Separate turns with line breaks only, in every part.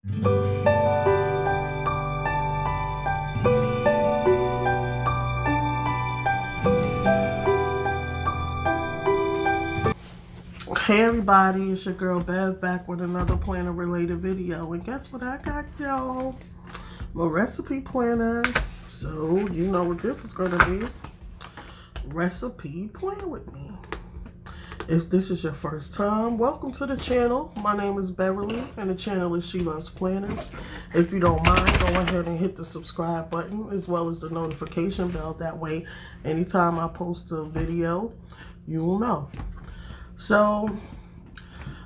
Hey everybody, it's your girl Bev back with another planner related video, and guess what I got, y'all? My recipe planner. So you know what this is gonna be. Recipe Plan With Me. If this is your first time, welcome to the channel. My name is Beverly and the channel is She Loves Planners. If you don't mind, go ahead and hit the subscribe button as well as the notification bell. That way anytime I post a video, you will know. So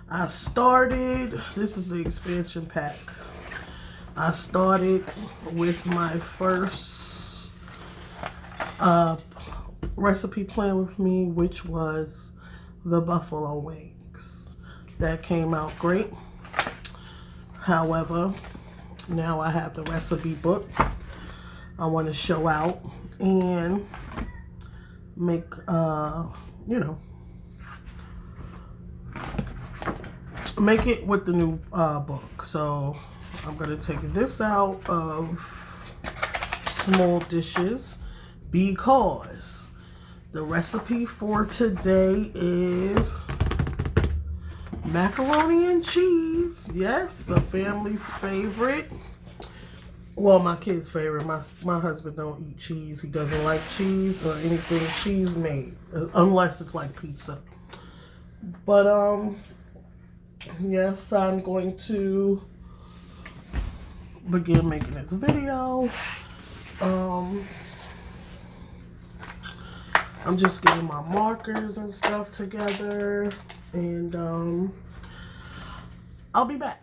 I started, this is the expansion pack. I started with my first recipe plan with me, which was the buffalo wings. That came out great. However, now I have the recipe book I want to show out and make, you know, make it with the new book. So I'm gonna take this out of small dishes because the recipe for today is macaroni and cheese. Yes, a family favorite. Well, my kid's favorite. My husband don't eat cheese. He doesn't like cheese or anything cheese made unless it's like pizza. But yes, I'm going to begin making this video. I'm just getting my markers and stuff together, and I'll be back.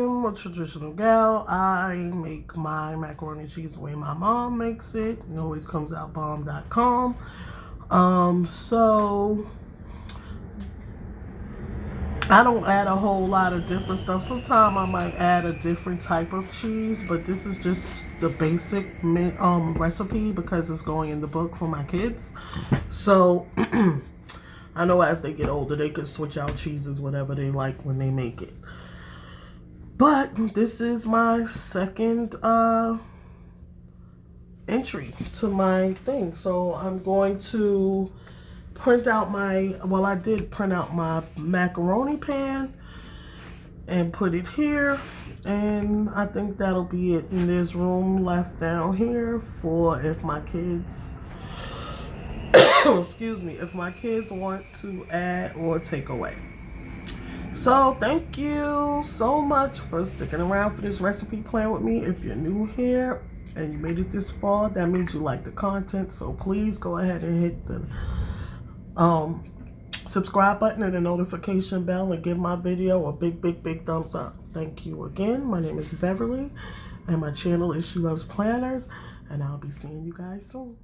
am a traditional gal. I make my macaroni and cheese the way my mom makes it. It always comes out bomb.com. So I don't add a whole lot of different stuff. Sometimes I might add a different type of cheese, but this is just the basic recipe because it's going in the book for my kids. So I know as they get older, they could switch out cheeses, whatever they like when they make it. But this is my second entry to my thing. So I'm going to print out I did print out my macaroni pan and put it here, and I think that'll be it. And there's room left down here for if my kids excuse me, if my kids want to add or take away. So thank you so much for sticking around for this recipe plan with me. If you're new here and you made it this far, that means you like the content, so please go ahead and hit the subscribe button and the notification bell and give my video a big thumbs up. Thank you again. My name is Beverly and my channel is She Loves Planners, and I'll be seeing you guys soon.